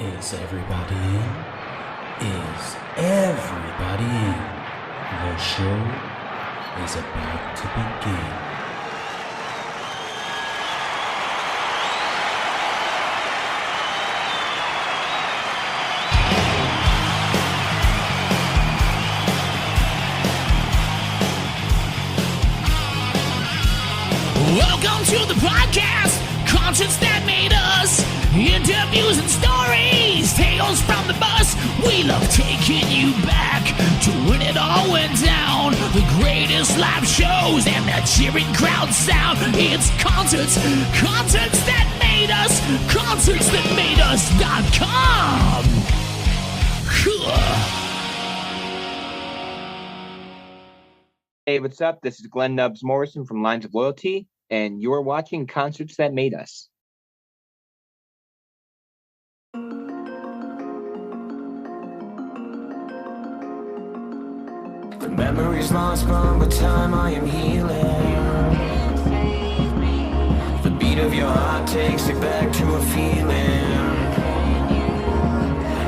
Is everybody in? Is everybody in? The show is about to begin. Welcome to the podcast, concerts that made us, interviews and stories, tales from the bus. We love taking you back to when it all went down. The greatest live shows and the cheering crowd sound. It's concerts that made us, concertsthatmadeus.com. Hey, what's up? This is Glen Nubz Morrison from Lines of Loyalty, and you're watching Concerts That Made Us. The memories lost, but with time I am healing. The beat of your heart takes it back to a feeling.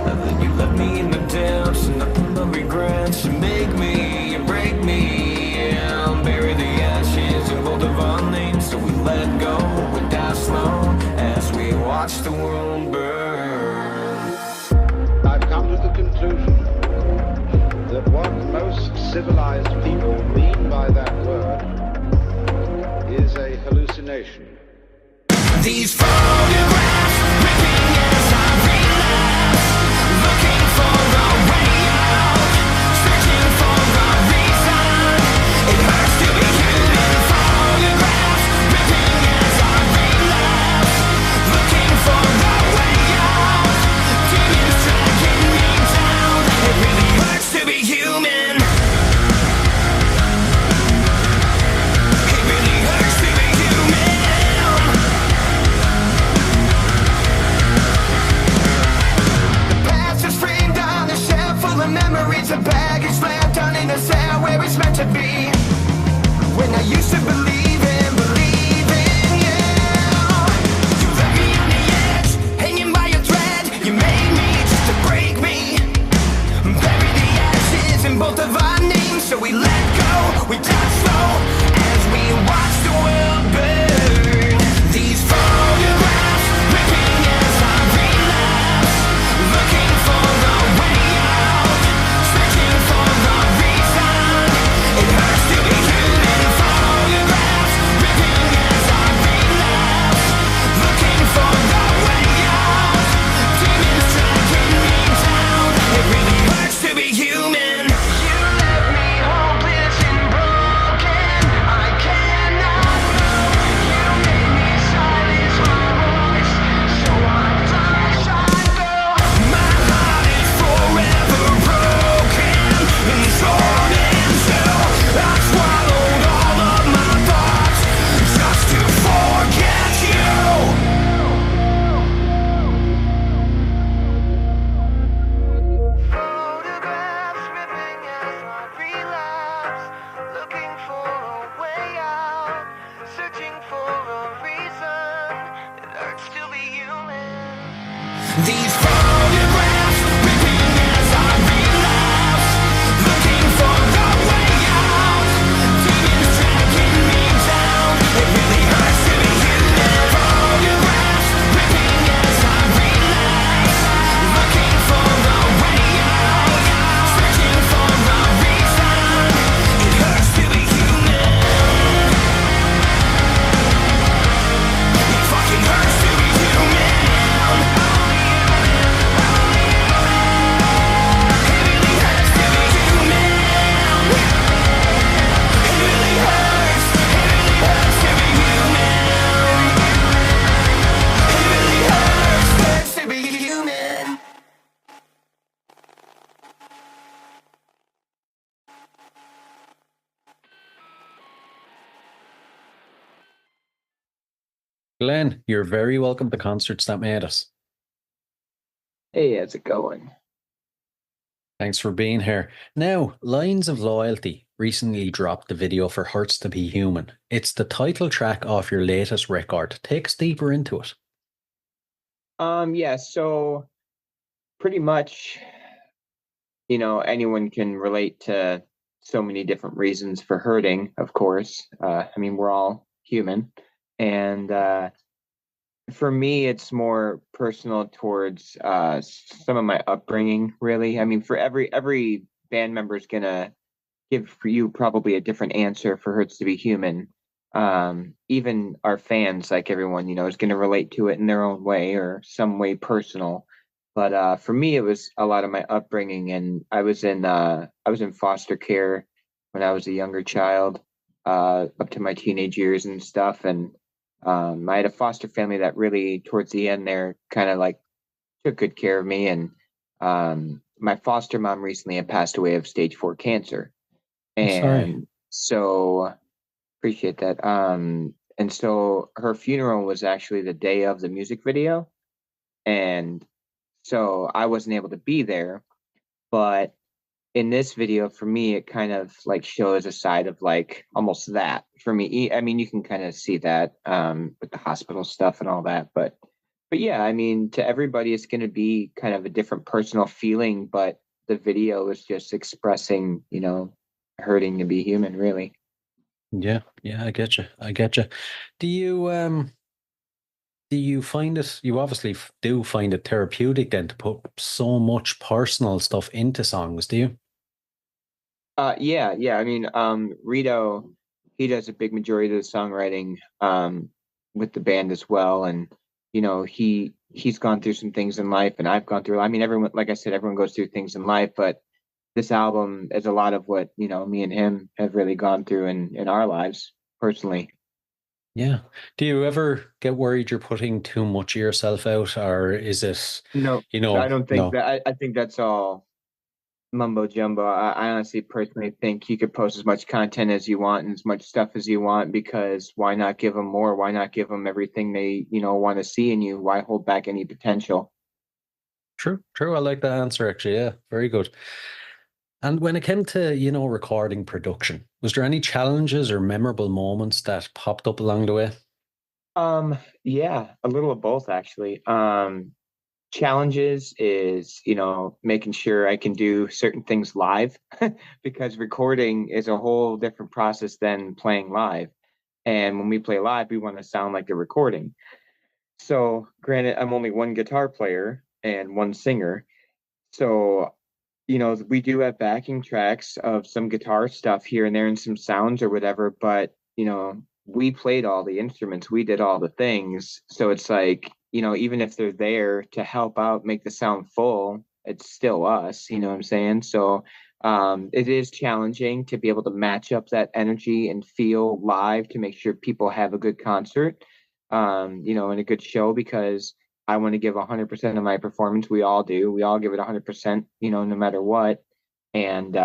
And then you left me in the depths, and nothing but regrets. You make me, you break me, yeah. Bury the ashes in both of our names, so we let go and die slow as we watch the world burn. I've come to the conclusion that what most civilized people mean by that word is a hallucination. These photographs ripping as I relapse, looking for a way out, searching for a reason. It hurts to be human. Photographs ripping as I relapse, looking for a way out. Demons dragging me down. It really hurts to be human. It really hurts to be human. Memories of baggage left on in a cell where it's meant to be. When I used to believe in you. You left me on the edge, hanging by a thread. You made me just to break me. Bury the ashes in both of our names, so we let go, we die slow as we watch the world burn. These photographs ripping as I relapse, looking for a way out. Searching for a reason. It hurts to be human. Photographs ripping as I relapse, looking for a way out. Demons dragging me down. It really hurts to be human. You left me hopeless and broken. I cannot move. You made me silence my voice, so I flash I go. My heart is forever broken and torn in two. I swallowed all of my thoughts just to forget you. Photographs ripping as I relapse, looking for a way out, searching for a reason. It hurts to be human. These photographs ripping as I relapse, looking for a way out. Demons dragging me down. It really hurts to be human. Photographs ripping as I relapse, looking for a way out, searching for a reason. It hurts to be human. It fucking hurts to be human. Glenn, you're very welcome to Concerts That Made Us. Hey, how's it going? Thanks for being here. Now, Lines of Loyalty recently dropped the video for Hurts to Be Human. It's the title track off your latest record. Take us deeper into it. Yeah, so pretty much, anyone can relate to so many different reasons for hurting, of course. I mean, we're all human. And for me, it's more personal towards some of my upbringing, really. I mean, for every band member is gonna give for you probably a different answer for Hurts to Be Human. Even our fans, like everyone, is gonna relate to it in their own way or some way personal. But for me, it was a lot of my upbringing, and I was in foster care when I was a younger child, up to my teenage years and stuff. And I had a foster family that really, towards the end, there kind of like took good care of me. And my foster mom recently had passed away of stage 4 cancer, I'm sorry. and so appreciate that. And so her funeral was actually the day of the music video, and so I wasn't able to be there. But in this video, for me, it kind of like shows a side of like almost that for me. I mean, you can kind of see that with the hospital stuff and all that, but yeah, I mean, to everybody, it's going to be kind of a different personal feeling. But the video is just expressing, hurting to be human, really. Yeah, yeah, I get you. I get you. Do you find it, you obviously do find it therapeutic then to put so much personal stuff into songs, do you? Yeah, yeah. I mean, Rito, he does a big majority of the songwriting with the band as well, and he's gone through some things in life, and I've gone through. I mean, everyone, like I said, everyone goes through things in life, but this album is a lot of what me and him have really gone through in our lives personally. Yeah. Do you ever get worried you're putting too much of yourself out, or is it, No, I don't think no? that. I think that's all mumbo jumbo. I honestly personally think you could post as much content as you want and as much stuff as you want, because why not give them more? Why not give them everything they, want to see in you? Why hold back any potential? True, true. I like that answer actually. Yeah, very good. And when it came to, recording production, was there any challenges or memorable moments that popped up along the way? Yeah, a little of both actually. Challenges is, making sure I can do certain things live because recording is a whole different process than playing live. And when we play live, we want to sound like the recording. So, granted, I'm only one guitar player and one singer. So, we do have backing tracks of some guitar stuff here and there and some sounds or whatever, but, we played all the instruments, we did all the things. So it's like, even if they're there to help out, make the sound full, it's still us, you know what I'm saying? So it is challenging to be able to match up that energy and feel live to make sure people have a good concert, and a good show, because I want to give 100% of my performance. We all do. We all give it 100%, no matter what. And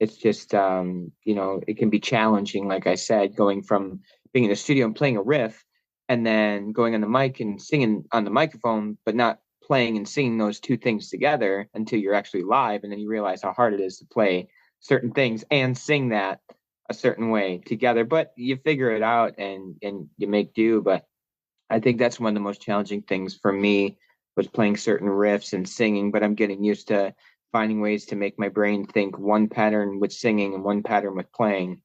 it's just, it can be challenging, like I said, going from being in the studio and playing a riff and then going on the mic and singing on the microphone, but not playing and singing those two things together until you're actually live. And then you realize how hard it is to play certain things and sing that a certain way together. But you figure it out and you make do. But I think that's one of the most challenging things for me, was playing certain riffs and singing, but I'm getting used to finding ways to make my brain think one pattern with singing and one pattern with playing.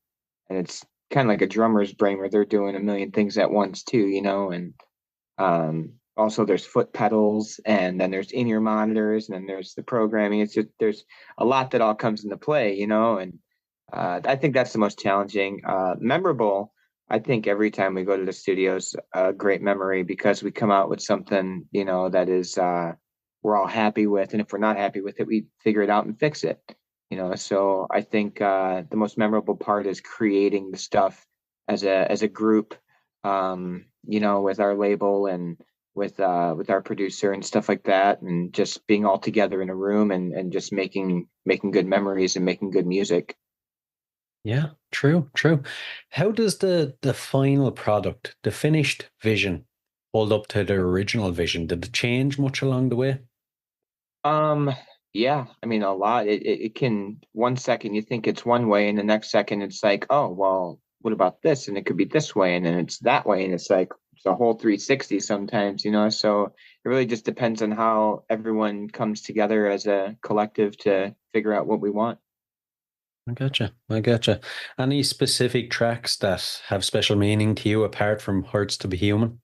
And it's kind of like a drummer's brain where they're doing a million things at once too, and also there's foot pedals, and then there's in-ear monitors, and then there's the programming. It's just, there's a lot that all comes into play, and I think that's the most challenging. Memorable, I think every time we go to the studios, a great memory, because we come out with something, that is we're all happy with. And if we're not happy with it, we figure it out and fix it. So I think the most memorable part is creating the stuff as a group, with our label and with our producer and stuff like that, and just being all together in a room and just making good memories and making good music. Yeah, true, true. How does the final product, the finished vision, hold up to the original vision? Did it change much along the way? Um, yeah, I mean, a lot. It can, one second you think it's one way, and the next second it's like, oh, well, what about this? And it could be this way, and then it's that way, and it's like, it's a whole 360 sometimes, you know. So it really just depends on how everyone comes together as a collective to figure out what we want. I gotcha. I gotcha. Any specific tracks that have special meaning to you apart from Hurts to Be Human?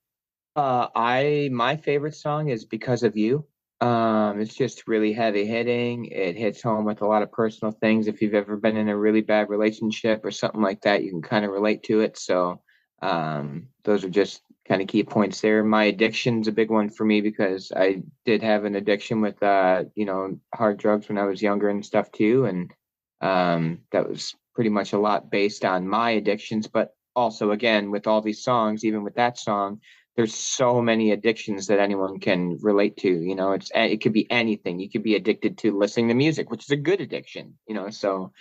I my favorite song is Because of You. It's just really heavy hitting. It hits home with a lot of personal things. If you've ever been in a really bad relationship or something like that, you can kind of relate to it. So, those are just kind of key points there. My addiction's a big one for me because I did have an addiction with, hard drugs when I was younger and stuff too. And, that was pretty much a lot based on my addictions, but also again, with all these songs, even with that song, there's so many addictions that anyone can relate to. You know, it could be anything. You could be addicted to listening to music, which is a good addiction, you know. So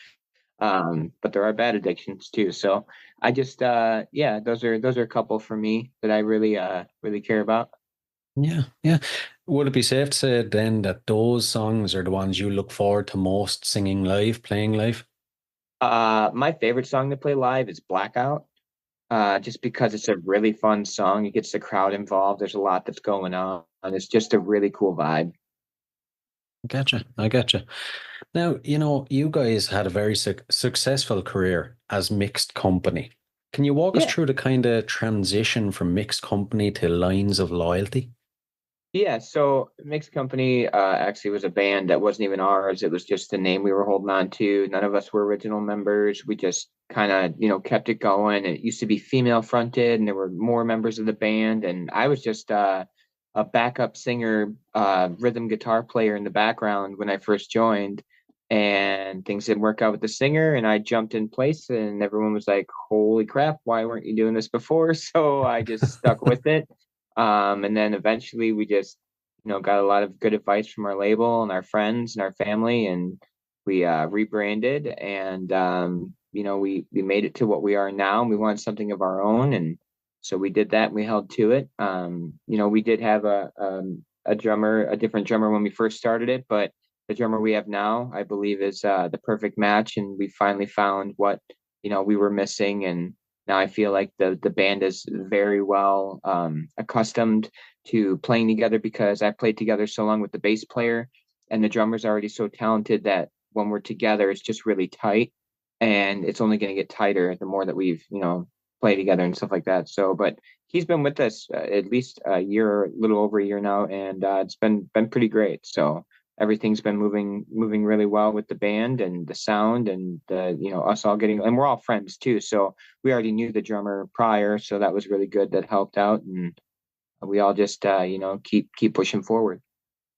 but there are bad addictions too. So I just yeah, those are a couple for me that I really care about. Yeah, yeah. Would it be safe to say then that those songs are the ones you look forward to most singing live, playing live? My favorite song to play live is Blackout. Just because it's a really fun song. It gets the crowd involved. There's a lot that's going on. And it's just a really cool vibe. Gotcha. I gotcha. Now, you guys had a very successful career as mixed company. Can you walk us Yeah. through the kind of transition from mixed company to lines of loyalty? Yeah, so Mixed Company actually was a band that wasn't even ours. It was just the name we were holding on to. None of us were original members. We just kind of, kept it going. It used to be female fronted, and there were more members of the band. And I was just a backup singer, rhythm guitar player in the background when I first joined. And things didn't work out with the singer, and I jumped in place, and everyone was like, "Holy crap, why weren't you doing this before?" So I just stuck with it. And then eventually we just, got a lot of good advice from our label and our friends and our family, and we rebranded, and we made it to what we are now, and we wanted something of our own, and so we did that and we held to it. We did have a drummer, a different drummer when we first started it, but the drummer we have now, I believe, is the perfect match, and we finally found what we were missing, and now I feel like the band is very well accustomed to playing together because I played together so long with the bass player, and the drummer's already so talented that when we're together, it's just really tight, and it's only going to get tighter the more that we've played together and stuff like that. So, but he's been with us at least a year, a little over a year now, and it's been pretty great. So everything's been moving really well with the band and the sound and the us all getting, and we're all friends too, so we already knew the drummer prior, so that was really good. That helped out, and we all just keep pushing forward.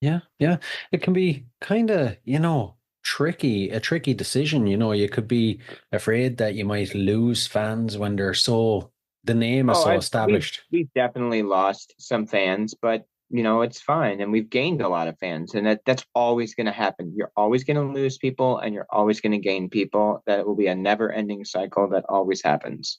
Yeah, yeah. It can be kind of, tricky, a tricky decision. You could be afraid that you might lose fans when the name is Oh, so I we've established. we've definitely lost some fans, but it's fine, and we've gained a lot of fans, and that's always going to happen. You're always going to lose people, and you're always going to gain people. That will be a never-ending cycle that always happens.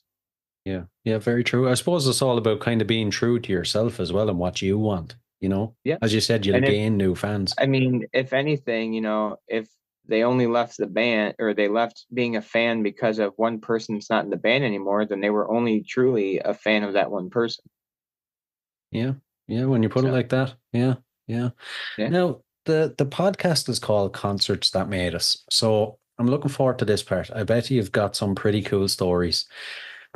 Yeah, yeah, very true. I suppose it's all about kind of being true to yourself as well and what you want, Yeah, As you said, you'll and if gain new fans. I mean, if anything, if they only left the band or they left being a fan because of one person's not in the band anymore, then they were only truly a fan of that one person. Yeah, yeah, when you put it So, like that. Yeah, yeah. yeah. Now, the podcast is called Concerts That Made Us. So I'm looking forward to this part. I bet you've got some pretty cool stories.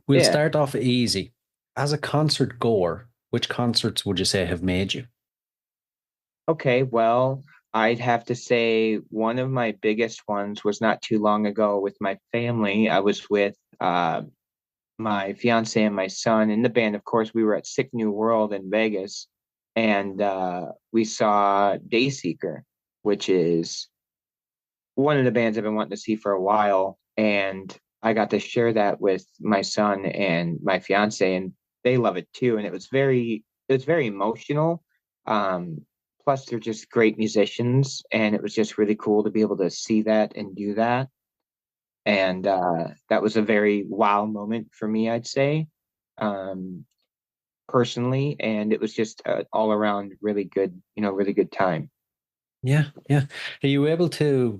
We'll Yeah. start off easy. As a concert goer, which concerts would you say have made you? Okay. Well, I'd have to say one of my biggest ones was not too long ago with my family. I was with my fiance and my son in the band. Of course, we were at Sick New World in Vegas, and we saw Dayseeker, which is one of the bands I've been wanting to see for a while. And I got to share that with my son and my fiance, and they love it too. And it was very emotional. Um, Plus, they're just great musicians, and it was just really cool to be able to see that and do that. And that was a very wow moment for me, I'd say, um, personally. And it was just all around really good, really good time. Yeah, yeah. Are you able to,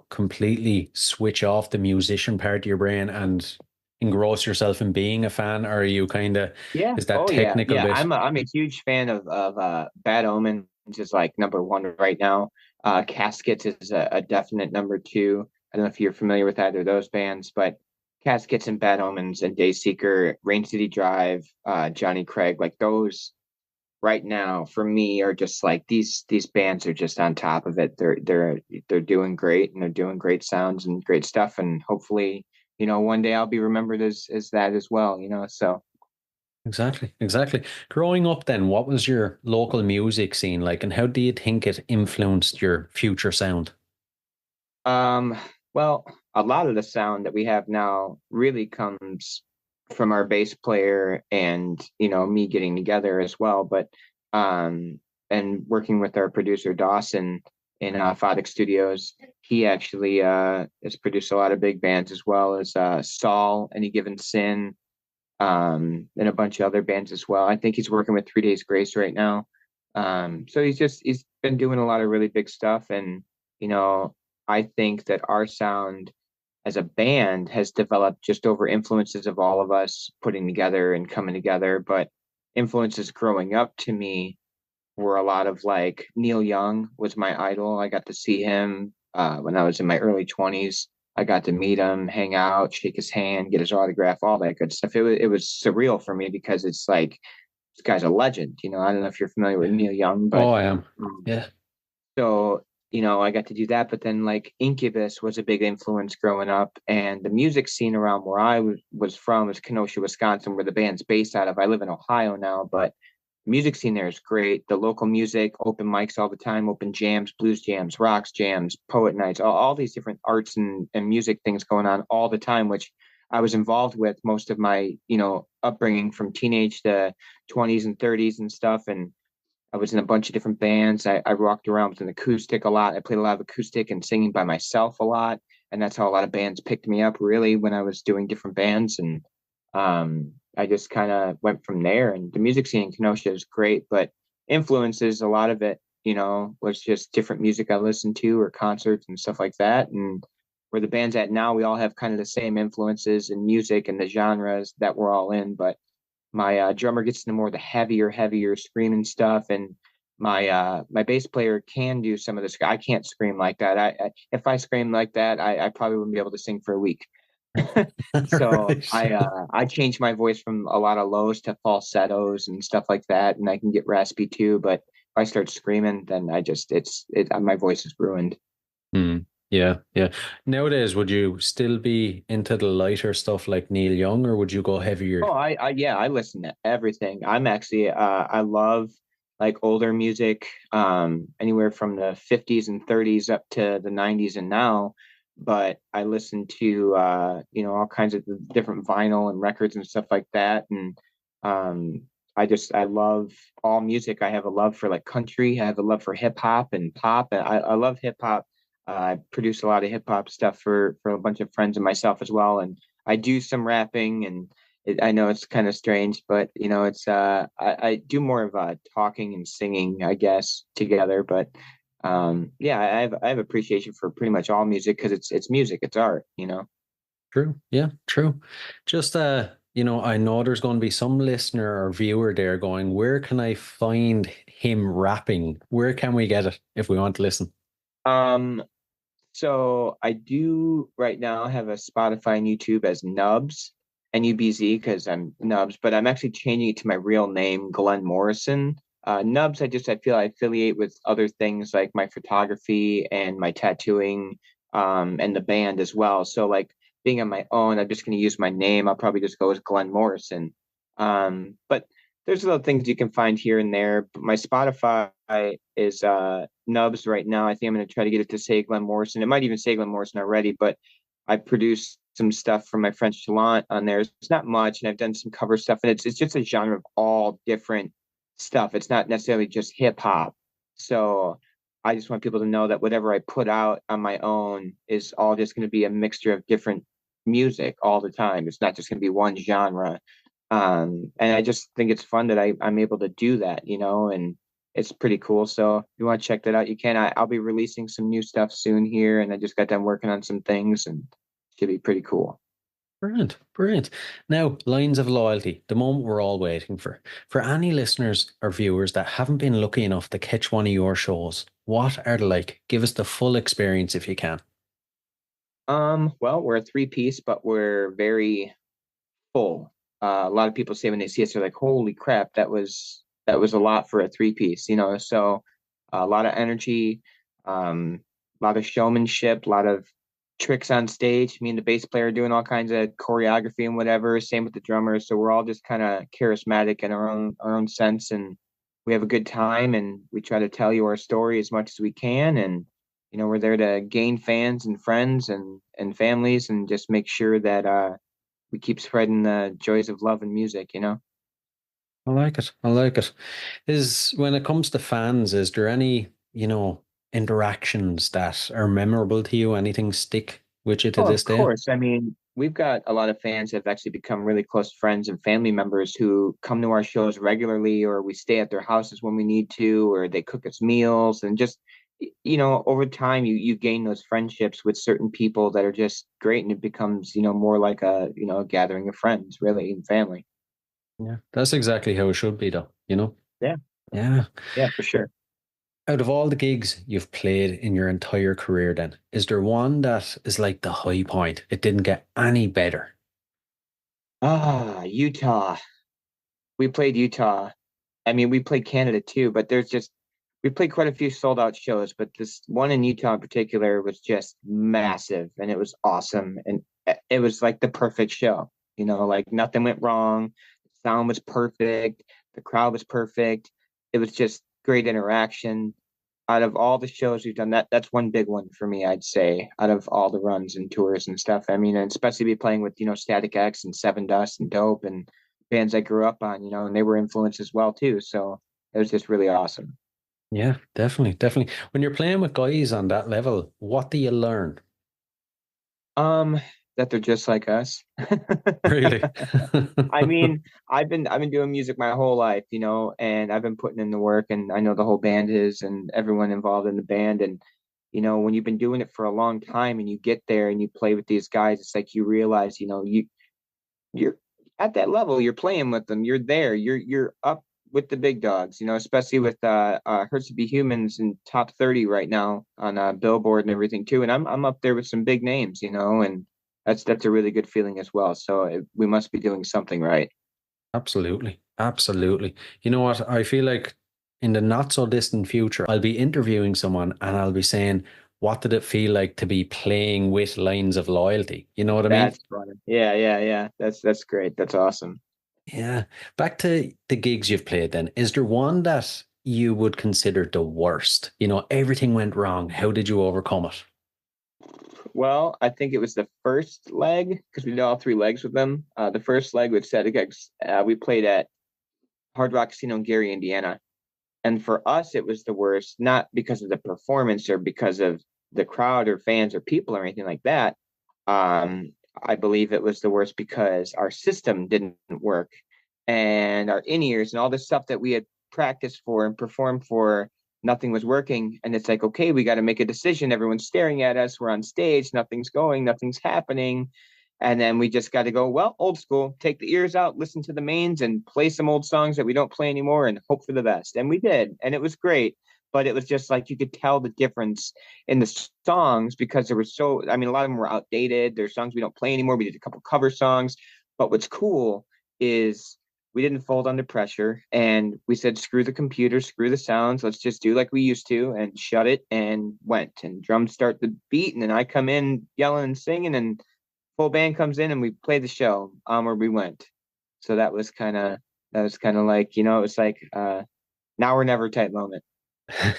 completely switch off the musician part of your brain and engross yourself in being a fan, or are you kind of, Yeah. is that Oh yeah. technical Yeah. bit? I'm a huge fan of Bad Omens is like number one right now. Caskets is a definite number two. I don't know if you're familiar with either of those bands, but Caskets and Bad Omens and Dayseeker, Rain City Drive, Johnny Craig, like those right now for me are just like these bands are just on top of it. They're doing great, and they're doing great sounds and great stuff. And hopefully, one day I'll be remembered as that as well, so. Exactly, exactly. Growing up then, what was your local music scene like, and how do you think it influenced your future sound? Um, well, a lot of the sound that we have now really comes from our bass player and, me getting together as well. But and working with our producer Dawson in Photic Studios, he actually has produced a lot of big bands as well as Saul, Any Given Sin, and a bunch of other bands as well. I think he's working with 3 Days Grace right now. So he's been doing a lot of really big stuff, and you know, I think that our sound as a band has developed just over influences of all of us putting together and coming together. But influences growing up to me were a lot of like Neil Young was my idol. I got to see him when I was in my early 20s. I got to meet him, hang out, shake his hand, get his autograph, all that good stuff. It was surreal for me because it's like this guy's a legend. I don't know if you're familiar with Neil Young, Oh, but I am. um, Yeah. so I got to do that. But then like Incubus was a big influence growing up, and the music scene around where I was from is Kenosha, Wisconsin, where the band's based out of. I live in Ohio now, but music scene there is great. The local music, open mics all the time, open jams, blues jams, rocks jams, poet nights, all these different arts and music things going on all the time, which I was involved with most of my, upbringing from teenage to 20s and 30s and stuff. And I was in a bunch of different bands. I rocked around with an acoustic a lot. I played a lot of acoustic and singing by myself a lot. And that's how a lot of bands picked me up really when I was doing different bands. And I just kind of went from there. And the music scene in Kenosha is great, but influences, a lot of it, was just different music I listened to or concerts and stuff like that. And where the band's at now, we all have kind of the same influences in music and the genres that we're all in. But my drummer gets into more of the heavier screaming stuff, and my bass player can do some of this. I can't scream like that. If I scream like that, I probably wouldn't be able to sing for a week. So Right. I change my voice from a lot of lows to falsettos and stuff like that, and I can get raspy too. But if I start screaming, then my voice is ruined. Hmm. Yeah, yeah. Nowadays, would you still be into the lighter stuff like Neil Young, or would you go heavier? Oh, yeah, I listen to everything. I'm actually, I love like older music, anywhere from the 50s and 30s up to the 90s and now. But I listen to, all kinds of different vinyl and records and stuff like that. And I love all music. I have a love for like country. I have a love for hip hop and pop. And I love hip hop. I produce a lot of hip hop stuff for a bunch of friends and myself as well. And I do some rapping, and I know it's kind of strange, but it's I do more of talking and singing, I guess, together. But yeah, I have appreciation for pretty much all music because it's music, it's art. True. Yeah, true. Just I know there's going to be some listener or viewer there going, where can I find him rapping? Where can we get it if we want to listen? Um, so I do right now have a Spotify and YouTube as Nubs, Nubz, because I'm Nubs, but I'm actually changing it to my real name, Glen Morrison. Nubs, I feel I affiliate with other things like my photography and my tattooing, and the band as well. So like being on my own, I'm just going to use my name. I'll probably just go as Glen Morrison. But there's little things you can find here and there. But my Spotify is Nubs right now. I think I'm going to try to get it to say Glen Morrison. It might even say Glen Morrison already, but I produced some stuff from my French Talent on there. It's not much, and I've done some cover stuff, and it's just a genre of all different stuff. It's not necessarily just hip hop. So I just want people to know that whatever I put out on my own is all just going to be a mixture of different music all the time. It's not just going to be one genre. And I just think it's fun that I'm able to do that, and it's pretty cool. So if you want to check that out, you can. I'll be releasing some new stuff soon here, and I just got done working on some things, and it should be pretty cool. Brilliant, brilliant. Now, lines of loyalty, the moment we're all waiting for. For any listeners or viewers that haven't been lucky enough to catch one of your shows, what are they like? Give us the full experience if you can. Well, we're a three-piece, but we're very full. A lot of people say when they see us, they're like, "Holy crap, that was a lot for a three-piece," you know. So a lot of energy, a lot of showmanship, a lot of tricks on stage. Me and the bass player doing all kinds of choreography and whatever. Same with the drummer. So we're all just kind of charismatic in our own sense, and we have a good time. And we try to tell you our story as much as we can. And we're there to gain fans and friends and families, and just make sure that we keep spreading the joys of love and music. I like it. I like it. Is when it comes to fans, is there any, interactions that are memorable to you? Anything stick with you to Oh, of this day? course. I mean, we've got a lot of fans that have actually become really close friends and family members who come to our shows regularly, or we stay at their houses when we need to, or they cook us meals. And just, over time, you gain those friendships with certain people that are just great. And it becomes, more like a gathering of friends, really, and family. Yeah, that's exactly how it should be, though. Yeah. Yeah. Yeah, for sure. Out of all the gigs you've played in your entire career, then, is there one that is like the high point? It didn't get any better. Utah. We played Utah. I mean, we played Canada too, but we played quite a few sold out shows, but this one in Utah in particular was just massive, and it was awesome. And it was like the perfect show, like nothing went wrong. The sound was perfect. The crowd was perfect. It was just great interaction. Out of all the shows we've done, that's one big one for me, I'd say, out of all the runs and tours and stuff. I mean, and especially be playing with, Static X and Seven Dust and Dope and bands I grew up on, and they were influenced as well too. So it was just really awesome. Yeah, definitely, definitely. When you're playing with guys on that level, what do you learn? Um, that they're just like us. Really? I mean, I've been doing music my whole life, and I've been putting in the work, and I know the whole band is and everyone involved in the band. And when you've been doing it for a long time and you get there and you play with these guys, it's like you realize, you're at that level, you're playing with them, you're there, you're up with the big dogs, especially with Hurts to Be Humans in top 30 right now on Billboard and everything too. And I'm up there with some big names, and that's a really good feeling as well. So we must be doing something right. Absolutely. Absolutely. You know what? I feel like in the not so distant future, I'll be interviewing someone and I'll be saying, what did it feel like to be playing with lines of loyalty? You know what I mean? That's funny. Yeah, yeah, yeah. That's great. That's awesome. Yeah. Back to the gigs you've played then. Is there one that you would consider the worst? Everything went wrong. How did you overcome it? Well, I think it was the first leg because we did all three legs with them. The first leg with Static X, we played at Hard Rock Casino in Gary, Indiana. And for us, it was the worst, not because of the performance or because of the crowd or fans or people or anything like that. I believe it was the worst because our system didn't work, and our in-ears and all the stuff that we had practiced for and performed for, nothing was working. And it's like, okay, we got to make a decision. Everyone's staring at us. We're on stage. Nothing's going. Nothing's happening. And then we just got to go, well, old school, take the ears out, listen to the mains, and play some old songs that we don't play anymore and hope for the best. And we did. And it was great. But it was just like you could tell the difference in the songs because there were I mean, a lot of them were outdated. There's songs we don't play anymore. We did a couple cover songs. But what's cool is we didn't fold under pressure, and we said, screw the computer, screw the sounds. Let's just do like we used to, and shut it, and went. And drums start the beat. And then I come in yelling and singing, and full band comes in and we play the show where we went. So that was kind of like, it was like now or never type moment.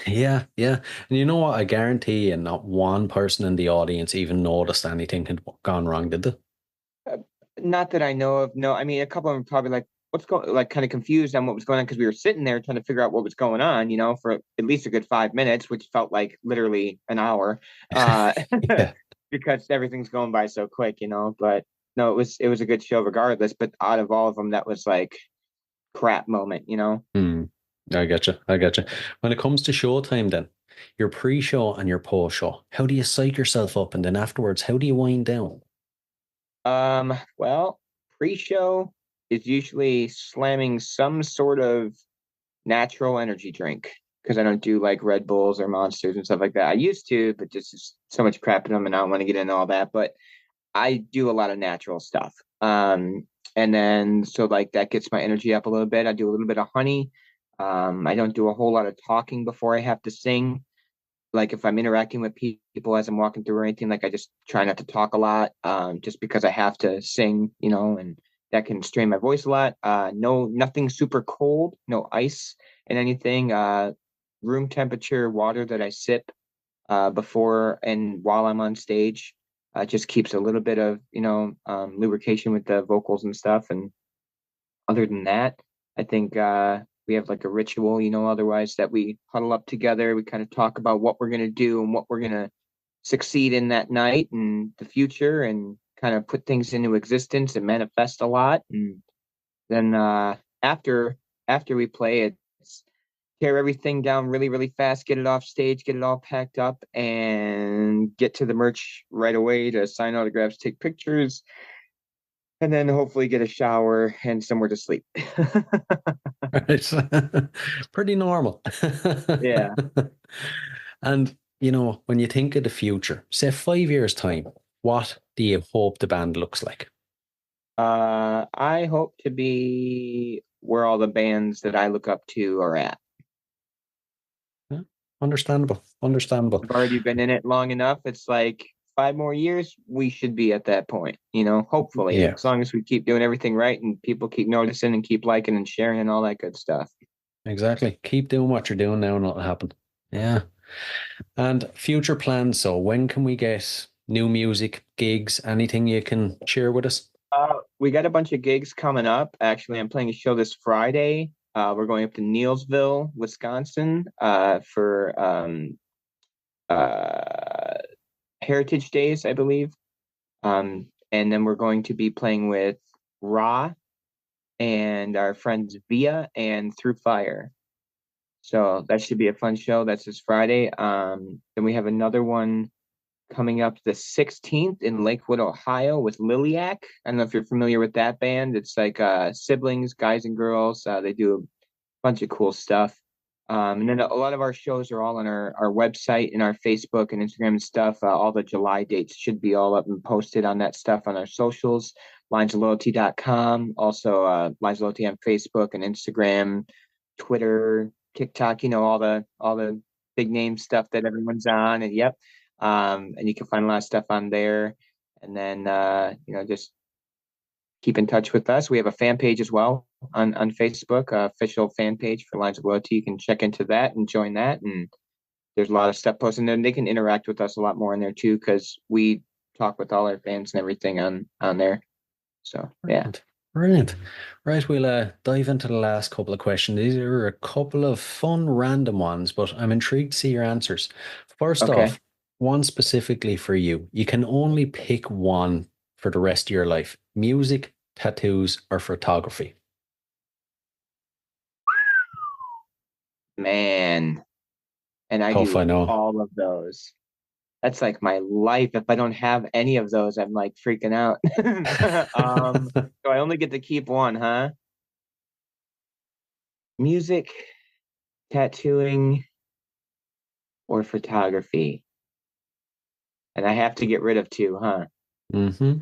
Yeah, yeah. And you know what? I guarantee you, not one person in the audience even noticed anything had gone wrong, did they? Uh, Not that I know of. No, I mean, a couple of them probably like, what's going, like kind of confused on what was going on because we were sitting there trying to figure out what was going on, for at least a good 5 minutes, which felt like literally an hour, Yeah. because everything's going by so quick. But no, it was a good show regardless. But out of all of them, that was like crap moment. Hmm. I getcha. I getcha. When it comes to showtime, then your pre-show and your post-show, how do you psych yourself up, and then afterwards, how do you wind down? Well, pre-show is usually slamming some sort of natural energy drink because I don't do like Red Bulls or Monsters and stuff like that. I used to, but just so much crap in them, and I don't want to get into all that. But I do a lot of natural stuff. And then so like that gets my energy up a little bit. I do a little bit of honey. I don't do a whole lot of talking before I have to sing. Like if I'm interacting with people as I'm walking through or anything, like I just try not to talk a lot, just because I have to sing, and that can strain my voice a lot. No, nothing super cold, no ice and anything. Room temperature water that I sip before and while I'm on stage just keeps a little bit of lubrication with the vocals and stuff. And other than that, I think we have like a ritual, otherwise that we huddle up together. We kind of talk about what we're going to do and what we're going to succeed in that night and the future and kind of put things into existence and manifest a lot. And then after we play, it's tear everything down really, really fast, get it off stage, get it all packed up, and get to the merch right away to sign autographs, take pictures, and then hopefully get a shower and somewhere to sleep. Right. Pretty normal. Yeah. And, when you think of the future, say 5 years' time, what do you hope the band looks like? I hope to be where all the bands that I look up to are at. Yeah, understandable. Understandable. I've already been in it long enough. It's like 5 more years, we should be at that point, hopefully, Yeah, as long as we keep doing everything right and people keep noticing and keep liking and sharing and all that good stuff. exactly. Keep doing what you're doing now and it'll happen. Yeah. And future plans. So when can we get new music, gigs, anything you can share with us? We got a bunch of gigs coming up. Actually, I'm playing a show this Friday. We're going up to Neillsville, Wisconsin, for uh, Heritage Days, I believe. And then we're going to be playing with Ra and our friends Via and Through Fire. So that should be a fun show. That's this Friday. Then we have another one coming up the 16th in Lakewood, Ohio with Liliac. I don't know if you're familiar with that band. It's like siblings, guys and girls. They do a bunch of cool stuff. And then a lot of our shows are all on our website and our Facebook and Instagram and stuff. All the July dates should be all up and posted on that stuff on our socials, linesofloyalty.com. Also, Lines of Loyalty on Facebook and Instagram, Twitter, TikTok, all the big name stuff that everyone's on. And yep. And you can find a lot of stuff on there. And then, just keep in touch with us. We have a fan page as well on Facebook, official fan page for Lines of Loyalty. You can check into that and join that. And there's a lot of stuff posted there. And they can interact with us a lot more in there too, because we talk with all our fans and everything on there. So yeah. Brilliant. Right, we'll dive into the last couple of questions. These are a couple of fun random ones, but I'm intrigued to see your answers. First Okay. off, one specifically for you. You can only pick one for the rest of your life: music, tattoos, or photography. Man. And I Tough, do I know. all of those. That's like my life. If I don't have any of those, I'm like freaking out. So I only get to keep one, huh? Music, tattooing, or photography. And I have to get rid of two, huh? Mm-hmm.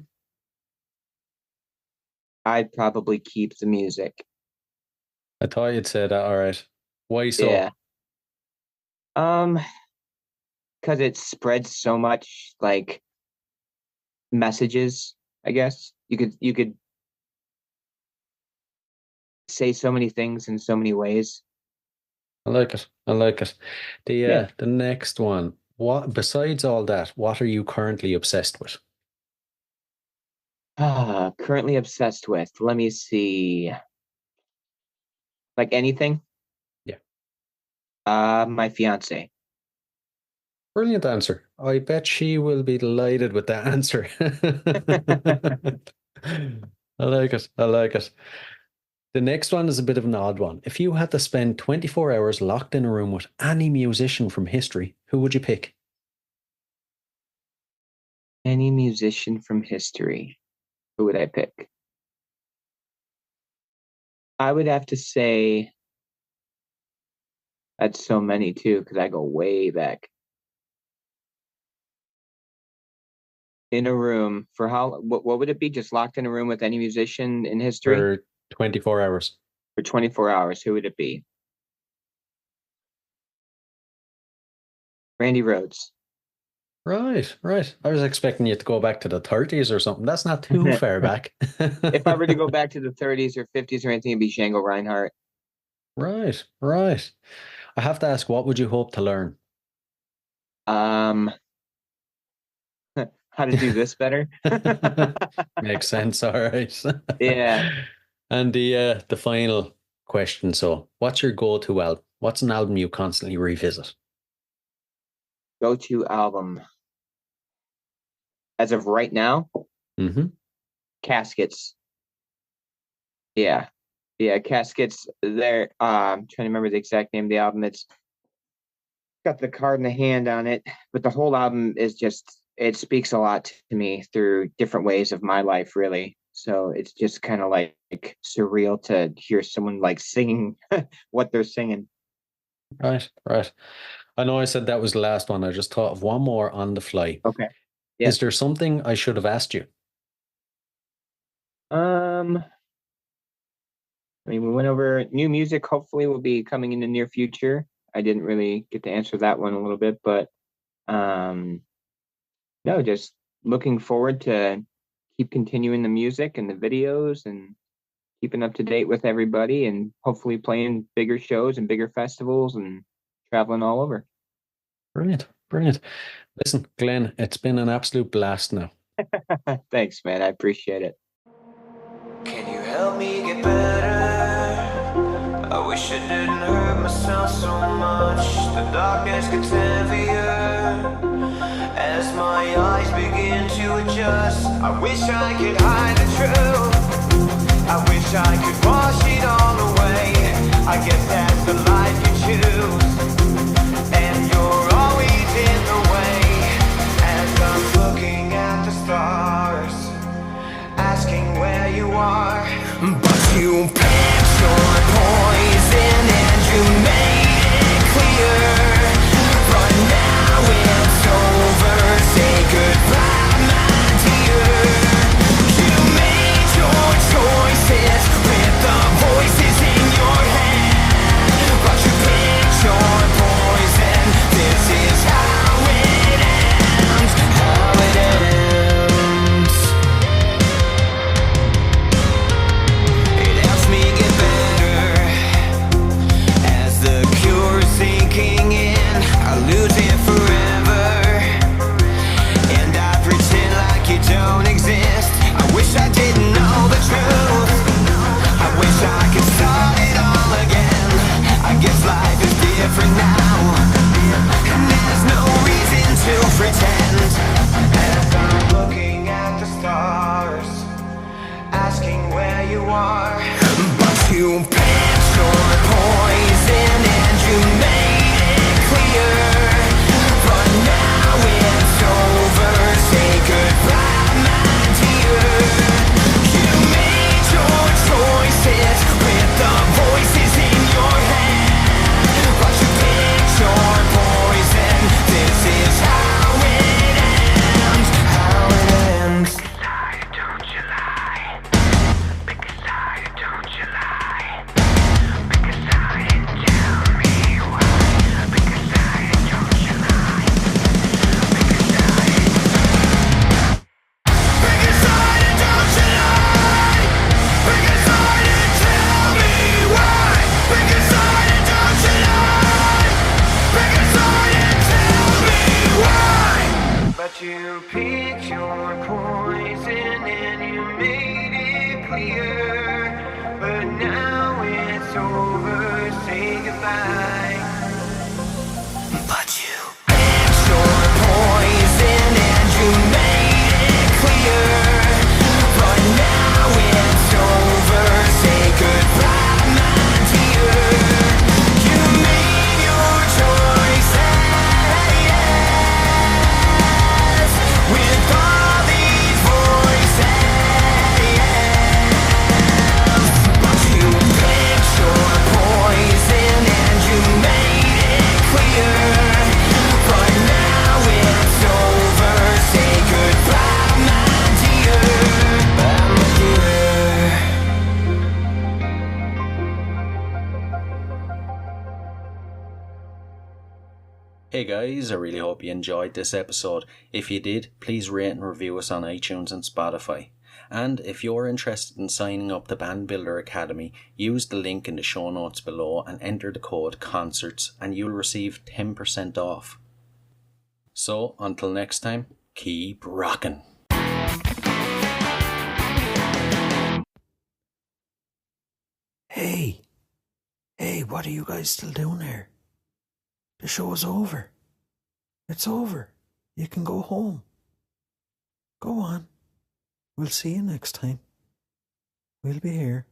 I'd probably keep the music. I thought you'd say that. All right. Why so? Yeah. Um, because it spreads so much like messages, I guess. You could say so many things in so many ways. I like it. I like it. Yeah. The next one. What besides all that, what are you currently obsessed with? Currently obsessed with. Let me see. Like anything? Yeah. My fiance. Brilliant answer. I bet she will be delighted with that answer. I like it. I like it. The next one is a bit of an odd one. If you had to spend 24 hours locked in a room with any musician from history, who would you pick? Any musician from history. Who would I pick? I would have to say that's so many too, because I go way back. In a room for how? What would it be? Just locked in a room with any musician in history For 24 hours. for 24 hours? Who would it be? Randy Rhoads. Right, right. I was expecting you to go back to the 30s or something. That's not too far back. If I were to go back to the 30s or 50s or anything, it'd be Django Reinhardt. Right, right. I have to ask, what would you hope to learn? How to do this better? Makes sense. All right. Yeah. And the final question. So, what's your go-to album? What's an album you constantly revisit? Go-to album. As of right now, Mm-hmm. Caskets. Yeah. Caskets. There. I'm trying to remember the exact name of the album. It's got the card in the hand on it, but the whole album is just, it speaks a lot to me through different ways of my life, really. So it's just kind of like surreal to hear someone like singing what they're singing. Right, right. I know I said that was the last one. I just thought of one more on the fly. Okay. Yeah. Is there something I should have asked you? I mean, we went over new music, hopefully will be coming in the near future. I didn't really get to answer that one a little bit, but no, just looking forward to keep continuing the music and the videos and keeping up to date with everybody and hopefully playing bigger shows and bigger festivals and traveling all over. Brilliant, brilliant. Listen, Glenn, it's been an absolute blast now. Thanks, man. I appreciate it. Can you help me get better? I wish I didn't hurt myself so much. The darkness gets heavier as my eyes begin to adjust. I wish I could hide the truth. I wish I could wash it all away. I guess that's the life you choose, and you're always in the way. As I'm looking at the stars, asking where you are, but you picked your poison and you made it clear. But now it's over, say goodbye, my dear. You made your choices with the voices in your head, but you picked your poison. This is how it ends, how it ends. It helps me get better as the cure is sinking in. I lose it forever, and I pretend like you don't exist. I wish I didn't know the truth. I wish I could start it all again. I guess life is different now, and there's no reason to pretend. As I'm looking at the stars, asking where you are, but you picked your poison and you made it clear. But now it's over, say goodbye, my dear. You made your choices with the voices in your head, but you picked your poison. This is how it ends, how it ends. Don't you lie. Pick a side, don't you lie. Pick a side and tell me why. Pick a side, don't you lie. Pick a side. Pick a side and don't you lie. Pick a side and tell me why. Pick a side and don't you lie. Pick a side and tell me why. But you picked your poison and you made it clear. But now it's over, say goodbye. But you picked your poison and you made it clear. But now it's over, say goodbye, my dear. You made your choices with all these voices Hey guys, I really hope you enjoyed this episode. If you did, please rate and review us on iTunes and Spotify. And if you're interested in signing up to Band Builder Academy, use the link in the show notes below and enter the code CONCERTS and you'll receive 10% off. So, until next time, keep rocking. Hey, what are you guys still doing here? The show's over. It's over. You can go home. Go on. We'll see you next time. We'll be here.